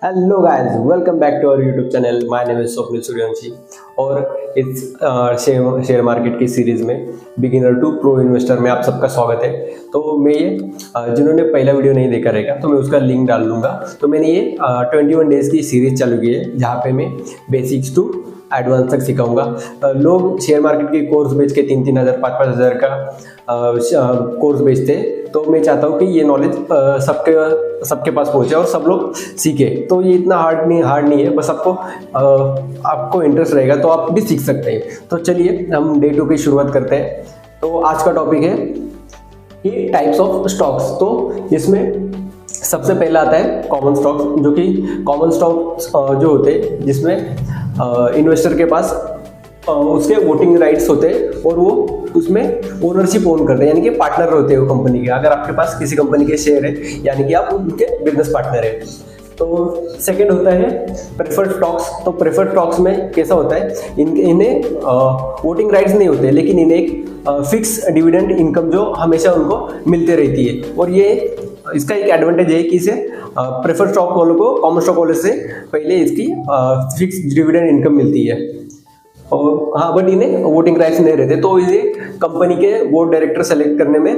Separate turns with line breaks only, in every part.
Hello guys, welcome back to our YouTube channel. My name is Swapnil Suryavanshi और इस share market की series में beginner to pro investor में आप सबका स्वागत है। तो मैं ये जिन्होंने पहला वीडियो नहीं देखा रहेगा तो मैं उसका लिंक डाल दूंगा। तो मैंने ये 21 डेज की सीरीज चालू की है जहाँ पे मैं बेसिक्स टू एडवांस तक सिखाऊंगा। लोग शेयर मार्केट के कोर्स बेच के 3-3 हज़ार 5-5 हज़ार का कोर्स बेचते हैं। तो मैं चाहता हूँ कि ये नॉलेज सबके पास पहुँचे और सब लोग सीखे। तो ये इतना हार्ड नहीं है, बस आपको इंटरेस्ट रहेगा तो आप भी सीख सकते हैं। तो चलिए हम डे 2 की शुरुआत करते हैं। तो आज का टॉपिक है कि टाइप्स ऑफ स्टॉक्स। तो इसमें सबसे पहला आता है कॉमन स्टॉक्स, जो कि कॉमन स्टॉक्स जो होते हैं जिसमें इन्वेस्टर के पास उसके वोटिंग राइट्स होते हैं और वो उसमें ओनरशिप ओन करते हैं, यानी कि पार्टनर होते हैं वो कंपनी के। अगर आपके पास किसी कंपनी के शेयर है यानी कि आप उनके बिजनेस पार्टनर है। तो सेकंड होता है प्रेफर्ड स्टॉक्स। तो प्रेफर्ड स्टॉक्स में कैसा होता है, इन्हें वोटिंग राइट्स नहीं होते, लेकिन इन्हें एक फिक्स डिविडेंड इनकम जो हमेशा उनको मिलते रहती है। और ये इसका एक एडवांटेज है कि इसे प्रेफर्ड स्टॉक वालों को कॉमन स्टॉक वालों से पहले इसकी फिक्स डिविडेंड इनकम मिलती है। और हाँ, बट इन्हें वोटिंग राइट्स नहीं रहते, तो इन्हें कंपनी के बोर्ड डायरेक्टर सेलेक्ट करने में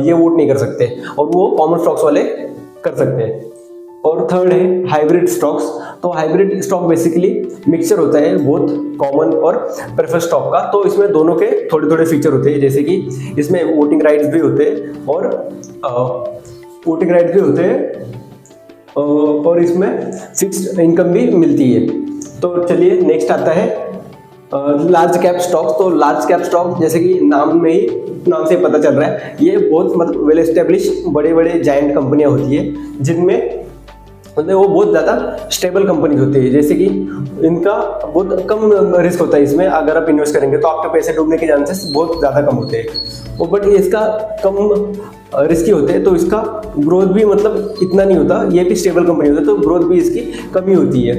ये वोट नहीं कर सकते और वो कॉमन स्टॉक्स वाले कर सकते हैं। और थर्ड है हाइब्रिड स्टॉक्स। तो हाइब्रिड स्टॉक बेसिकली मिक्सचर होता है बोथ कॉमन और प्रेफर्ड स्टॉक का। तो इसमें दोनों के थोड़े थोड़े फीचर होते हैं, जैसे कि इसमें वोटिंग राइट्स भी होते हैं और इसमें फिक्स्ड इनकम भी मिलती है। तो चलिए नेक्स्ट आता है लार्ज कैप स्टॉक्स। तो लार्ज कैप स्टॉक जैसे कि नाम से पता चल रहा है, ये बहुत मतलब वेल एस्टेब्लिश बड़े बड़े जायंट कंपनियां होती है जिनमें मतलब वो बहुत ज़्यादा स्टेबल कंपनीज होती है। जैसे कि इनका बहुत कम रिस्क होता है, इसमें अगर आप इन्वेस्ट करेंगे तो आपके पैसे डूबने के चांसेस बहुत ज़्यादा कम होते हैं। और बट इसका कम रिस्की होते हैं, तो इसका ग्रोथ भी मतलब इतना नहीं होता। ये भी स्टेबल कंपनी होती है तो ग्रोथ भी इसकी कमी होती है,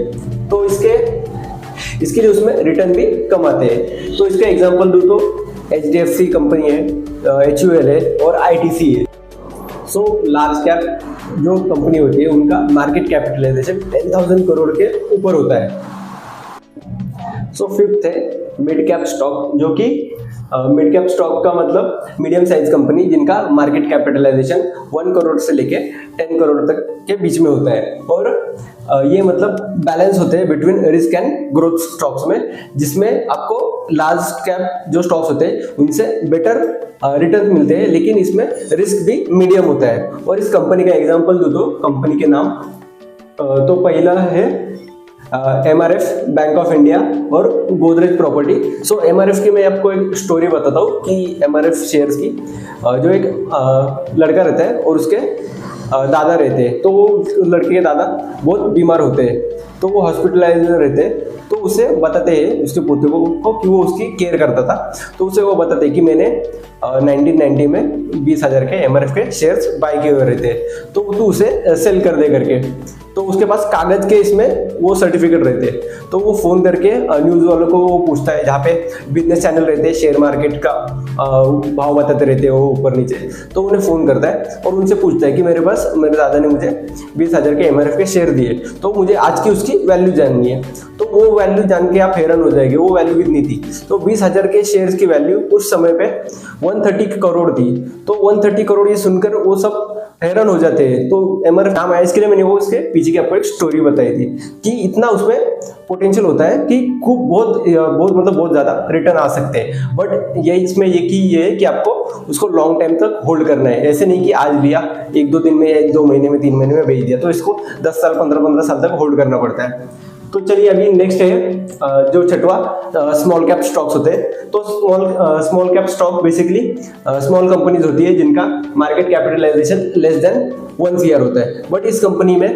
तो इसके लिए उसमें रिटर्न भी कम आते हैं। तो इसका एग्जांपल दूँ तो HDFC कंपनी है, HUL है और ITC है। सो लार्ज कैप जो कंपनी होती है उनका मार्केट कैपिटलाइजेशन 10,000 करोड़ के ऊपर होता है। सो फिफ्थ है मिड कैप स्टॉक, जो कि मिड कैप स्टॉक का मतलब मीडियम साइज कंपनी जिनका मार्केट कैपिटलाइजेशन 1 करोड़ से लेके 10 करोड़ तक के बीच में होता है। और ये मतलब बैलेंस होते हैं between risk and growth stocks में, जिसमें आपको लार्ज कैप जो स्टॉक्स होते हैं उनसे बेटर रिटर्न मिलते हैं, लेकिन इसमें रिस्क भी मीडियम होता है। और इस कंपनी का एग्जांपल दूँ तो कंपनी के नाम तो पहला है MRF बैंक ऑफ इंडिया और गोदरेज प्रॉपर्टी। सो MRF की मैं आपको एक स्टोरी बताता हूँ कि MRF शेयर्स की जो एक लड़का रहता है और उसके दादा रहते हैं। तो वो लड़के के दादा बहुत बीमार होते हैं, तो वो हॉस्पिटलाइज रहते हैं। तो उसे बताते हैं उसके पोते को कि वो उसकी केयर करता था। तो उसे वो बताते हैं कि मैंने 1990 में 20,000 के MRF के शेयर्स बाय किए हुए रहते हैं, तो तू उसे सेल कर दे करके। तो उसके पास कागज के इसमें वो सर्टिफिकेट रहते हैं। तो वो फ़ोन करके न्यूज़ वालों को वो पूछता है, जहाँ पे बिजनेस चैनल रहते हैं शेयर मार्केट का भाव बताते रहते हैं वो ऊपर नीचे। तो उन्हें फ़ोन करता है और उनसे पूछता है कि मेरे दादा ने मुझे 20,000 के MRF के शेयर दिए, तो मुझे आज की उसकी वैल्यू जाननी है। तो वो वैल्यू जान के आप हैरान हो जाएंगे, वो वैल्यू कितनी थी। तो 20,000 के शेयर्स की वैल्यू उस समय पे 130 करोड़ थी। तो 130 करोड़ ये सुनकर वो सब हैरान हो जाते हैं। तो MRF नाम आया इसके लिए मैंने वो इसके पीछे की आपको एक स्टोरी बताई थी कि इतना उसमें पोटेंशियल होता है कि बहुत ज़्यादा रिटर्न आ सकते हैं। बट ये इसमें ये है कि आपको उसको लॉन्ग टाइम तक होल्ड करना है। ऐसे नहीं कि आज लिया 1-2 दिन में या 1-2 महीने में 3 महीने में बेच दिया, तो इसको 10 साल 15 साल तक होल्ड करना पड़ता है। तो चलिए अभी नेक्स्ट है जो छठवा स्मॉल कैप स्टॉक्स होते हैं। तो small cap stock basically small companies होती है जिनका market capitalisation less than 1 CR होता है। बट इस कंपनी में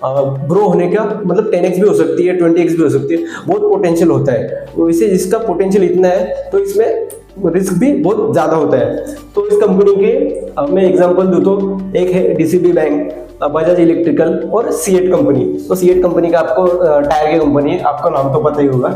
ग्रो होने का मतलब 10x भी हो सकती है, 20x भी हो सकती है, बहुत पोटेंशियल होता है। तो इसे इसका पोटेंशियल इतना है तो इसमें रिस्क भी बहुत ज़्यादा होता है। तो इस कंपनी के मैं एग्जांपल दूँ तो एक है DCB बैंक, बजाज इलेक्ट्रिकल और सीएट कंपनी। तो सीएट कंपनी का आपको टायर की कंपनी है, आपका नाम तो पता ही होगा।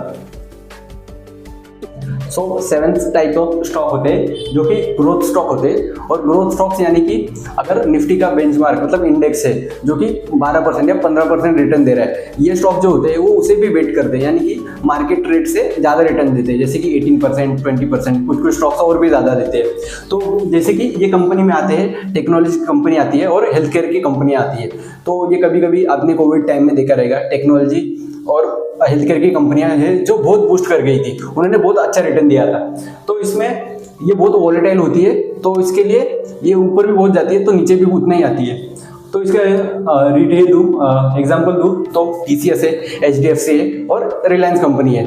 सो 7 टाइप ऑफ स्टॉक होते हैं जो कि ग्रोथ स्टॉक होते हैं। और ग्रोथ स्टॉक्स यानी कि अगर निफ्टी का बेंचमार्क मतलब इंडेक्स है जो कि 12% या 15% रिटर्न दे रहा है, ये स्टॉक जो होते हैं वो उसे भी बेट करते हैं, यानी कि मार्केट रेट से ज़्यादा रिटर्न देते हैं, जैसे कि 18%, 20%, कुछ कुछ स्टॉक्स और भी ज़्यादा देते हैं। तो जैसे कि ये कंपनी में आते हैं, टेक्नोलॉजी की कंपनी आती है और हेल्थ केयर की कंपनी आती है। तो ये कभी कभी आपने कोविड टाइम में देखा रहेगा, टेक्नोलॉजी और हेल्थ केयर की कंपनियां हैं जो बहुत बूस्ट कर गई थी, उन्होंने बहुत अच्छा रिटर्न दिया था। तो इसमें ये बहुत वॉलेटाइल होती है, तो इसके लिए ये ऊपर भी बहुत जाती है तो नीचे भी उतना ही आती है। तो इसका रिटेल दूँ, एग्जाम्पल दूँ तो TCS है, HDFC है और रिलायंस कंपनी है।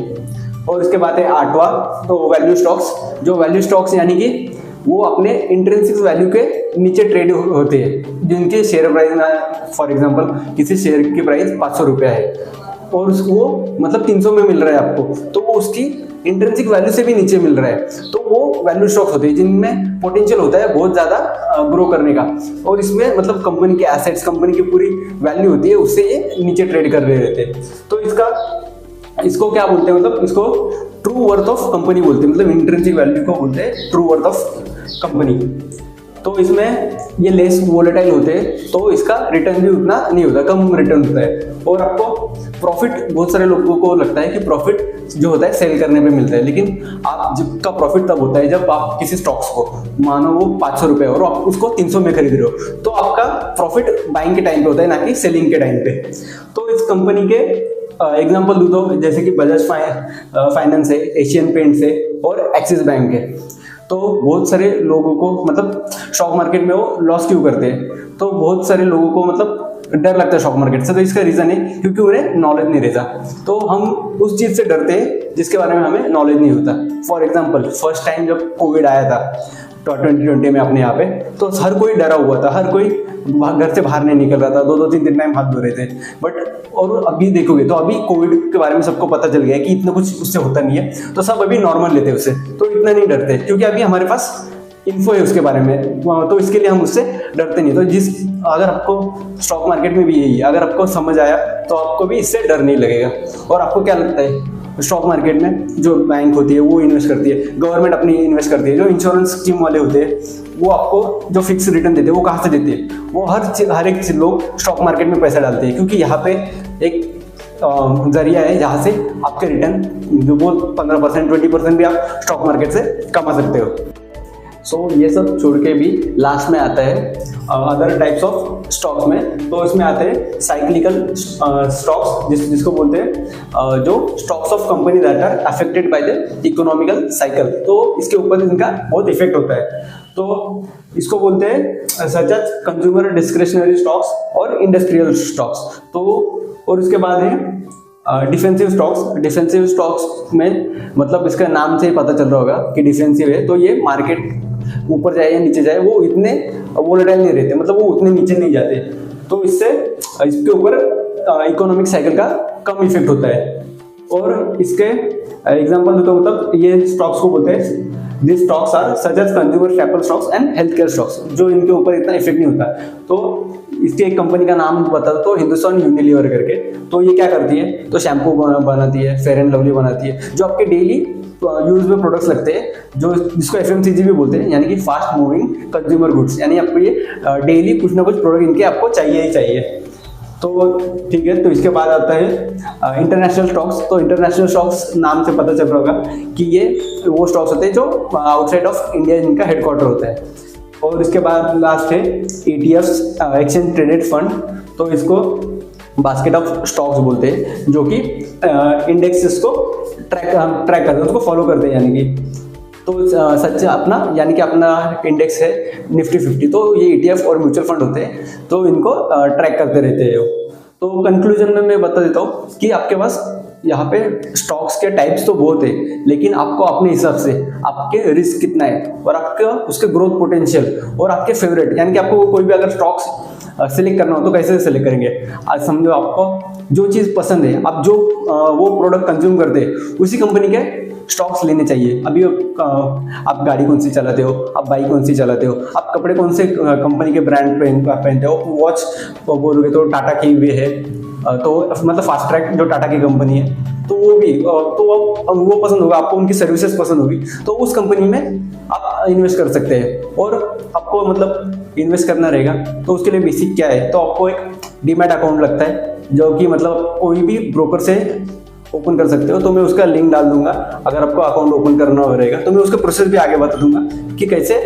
और इसके बाद है 8वां तो वैल्यू स्टॉक्स, जो वैल्यू स्टॉक्स यानी कि वो अपने इंट्रिंसिक वैल्यू के नीचे ट्रेड होते हैं, जिनके शेयर प्राइस फॉर एग्जांपल किसी शेयर की प्राइस 500 रुपया है और वो मतलब 300 में मिल रहा है आपको, तो वो उसकी इंट्रिंसिक वैल्यू से भी नीचे मिल रहा है, तो वो वैल्यू स्टॉक्स होते हैं जिनमें पोटेंशियल होता है बहुत ज़्यादा ग्रो करने का। और इसमें मतलब कंपनी के एसेट्स, कंपनी की पूरी वैल्यू होती है, उससे ये नीचे ट्रेड कर रहे रहते हैं। तो इसको क्या बोलते हैं, मतलब इसको ट्रू वर्थ ऑफ कंपनी बोलते हैं, मतलब इंट्रिंसिक वैल्यू को बोलते हैं ट्रू वर्थ ऑफ कंपनी। तो इसमें ये लेस वोलेटाइल होते हैं, तो इसका रिटर्न भी उतना नहीं होता, कम रिटर्न होता है। और आपको प्रॉफिट, बहुत सारे लोगों को लगता है कि प्रॉफिट जो होता है सेल करने पे मिलता है, लेकिन आप जिसका प्रॉफिट तब होता है जब आप किसी स्टॉक्स को, मानो वो 500 रुपये और आप उसको 300 में खरीद रहे हो, तो आपका प्रॉफिट बाइंग के टाइम पे होता है, ना कि सेलिंग के टाइम पे। तो इस कंपनी के एग्जाम्पल दूँ तो जैसे कि बजाज फाइनेंस है, एशियन पेंट्स है और एक्सिस बैंक है। तो बहुत सारे लोगों को मतलब स्टॉक मार्केट में वो लॉस क्यों करते हैं, तो बहुत सारे लोगों को मतलब डर लगता है स्टॉक मार्केट से। तो इसका रीज़न है क्योंकि उन्हें नॉलेज नहीं रहता, तो हम उस चीज़ से डरते हैं जिसके बारे में हमें नॉलेज नहीं होता। फॉर एग्जाम्पल फर्स्ट टाइम जब कोविड आया था 2020 में अपने यहाँ पे, तो हर कोई डरा हुआ था, हर कोई घर से बाहर नहीं निकल रहा था, 2-2, 3-3 टाइम हाथ धो रहे थे। बट और अभी देखोगे तो अभी कोविड के बारे में सबको पता चल गया है कि इतना कुछ उससे होता नहीं है, तो सब अभी नॉर्मल लेते हैं उससे, तो इतना नहीं डरते क्योंकि अभी हमारे पास इन्फो है उसके बारे में, तो इसके लिए हम उससे डरते नहीं। तो अगर आपको स्टॉक मार्केट में भी यही है, अगर आपको समझ आया तो आपको भी इससे डर नहीं लगेगा। और आपको क्या लगता है, स्टॉक मार्केट में जो बैंक होती है वो इन्वेस्ट करती है, गवर्नमेंट अपनी इन्वेस्ट करती है, जो इंश्योरेंस स्कीम वाले होते हैं वो आपको जो फिक्स रिटर्न देते हैं वो कहाँ से देते हैं, वो हर एक लोग स्टॉक मार्केट में पैसा डालते हैं, क्योंकि यहाँ पे एक जरिया है जहाँ से आपके रिटर्न जो वो 15%, 20% भी आप स्टॉक मार्केट से कमा सकते हो। सो ये सब छोड़ के भी लास्ट में आता है अदर टाइप्स ऑफ स्टॉक्स में, तो इसमें आते हैं साइक्लिकल स्टॉक्स, जिसको बोलते हैं जो stocks of company that are affected by the economical cycle, तो इसके ऊपर इनका बहुत इफेक्ट होता है। तो इसको बोलते हैं such as consumer discretionary stocks और इंडस्ट्रियल स्टॉक्स। तो और उसके बाद है डिफेंसिव स्टॉक्स। डिफेंसिव स्टॉक्स में मतलब इसका नाम से ही पता चल रहा होगा कि डिफेंसिव है, तो ये मार्केट ऊपर जाए या नीचे जाए वो इतने वोलेटाइल नहीं रहते, मतलब वो उतने नीचे नहीं जाते, तो इससे इसके ऊपर इकोनॉमिक साइकिल का कम इफेक्ट होता है। और इसके एग्जांपल तो मतलब ये स्टॉक्स को बोलते हैं this stocks are such as consumer staple stocks and health care stocks, जो इनके ऊपर इतना इफेक्ट नहीं होता। तो इसकी एक कंपनी का नाम बता दो, तो हिंदुस्तान यूनिलीवर करके। तो ये क्या करती है, तो शैम्पू बनाती है, फेयर एंड लवली बनाती है, जो आपके डेली यूज में प्रोडक्ट्स लगते हैं, जो जिसको FMCG भी बोलते हैं, यानी कि फास्ट मूविंग कंज्यूमर गुड्स, यानी आपको ये डेली कुछ ना कुछ प्रोडक्ट इनके आपको चाहिए ही चाहिए। तो ठीक है, तो इसके बाद आता है इंटरनेशनल स्टॉक्स। तो इंटरनेशनल स्टॉक्स नाम से पता चल रहा होगा कि ये वो स्टॉक्स होते हैं जो आउटसाइड ऑफ इंडिया इनका हेडक्वार्टर होता है। और इसके बाद लास्ट है ETFs, एक्सचेंज ट्रेडेड फंड। तो इसको बास्केट ऑफ स्टॉक्स बोलते हैं, जो कि इंडेक्सेस को ट्रैक करते हैं, उसको फॉलो करते हैं, यानी कि तो सच अपना यानी कि अपना इंडेक्स है निफ्टी 50, तो ये ETF और म्यूचुअल फंड होते हैं, तो इनको ट्रैक करते रहते हैं। तो कंक्लूजन में मैं बता देता हूँ कि आपके पास यहाँ पे स्टॉक्स के टाइप्स तो बहुत है, लेकिन आपको अपने हिसाब से आपके रिस्क कितना है और आपका उसके ग्रोथ पोटेंशियल और आपके फेवरेट, यानी कि आपको कोई भी अगर स्टॉक्स सिलेक्ट करना हो तो कैसे सिलेक्ट करेंगे। आज समझो आपको जो चीज़ पसंद है, आप जो वो प्रोडक्ट कंज्यूम करते हैं उसी कंपनी के स्टॉक्स लेने चाहिए। अभी आप गाड़ी कौन सी चलाते हो, आप बाइक कौन सी चलाते हो, आप कपड़े कौन से कंपनी के ब्रांड पहनते हो, वॉच बोलोगे तो टाटा की वे है, तो मतलब फास्ट ट्रैक जो टाटा की कंपनी है, तो वो भी तो वो पसंद होगा आपको, उनकी सर्विसेज पसंद होगी, तो उस कंपनी में आप इन्वेस्ट कर सकते हैं। और आपको मतलब इन्वेस्ट करना रहेगा तो उसके लिए बेसिक क्या है, तो आपको एक डीमैट अकाउंट लगता है जो कि मतलब कोई भी ब्रोकर से ओपन कर सकते हो। तो मैं उसका लिंक डाल दूंगा, अगर आपको अकाउंट ओपन करना हो रहेगा तो मैं उसका प्रोसेस भी आगे बता दूंगा कि कैसे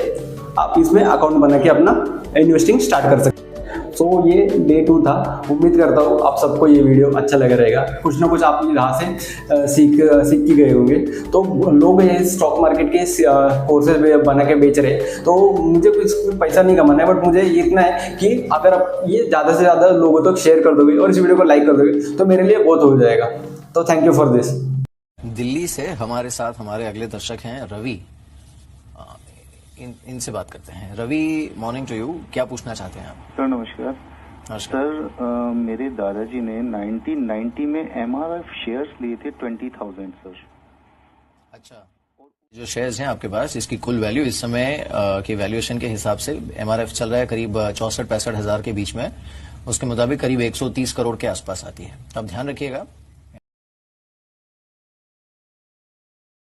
आप इसमें अकाउंट बना के अपना इन्वेस्टिंग स्टार्ट कर सकते हैं। तो ये डे 2 था। उम्मीद करता हूँ आप सबको ये वीडियो अच्छा लगा रहेगा, कुछ ना कुछ आप यहाँ से सीख के गए होंगे। तो लोग ये स्टॉक मार्केट के कोर्सेज बना के बेच रहे हैं, तो मुझे कुछ पैसा नहीं कमाना है, बट मुझे इतना है कि अगर आप ये ज़्यादा से ज़्यादा लोगों तक शेयर कर दोगे और इस वीडियो को लाइक कर दोगे तो मेरे लिए बहुत हो जाएगा। तो thank you for this.
Delhi से हमारे साथ हमारे अगले दर्शक हैं रवि। इनसे बात करते हैं। रवि, मॉर्निंग टू यू, क्या पूछना चाहते हैं आप?
सर नमस्कार। सर मेरे दादाजी ने 1990 में MRF शेयर्स लिए थे 20,000 सर।
अच्छा, जो शेयर्स हैं आपके पास, इसकी कुल वैल्यू इस समय के वैल्यूएशन के हिसाब से MRF चल रहा है करीब 64-65 हजार के बीच में, उसके मुताबिक करीब 130 करोड़ के आसपास आती है। अब ध्यान रखिएगा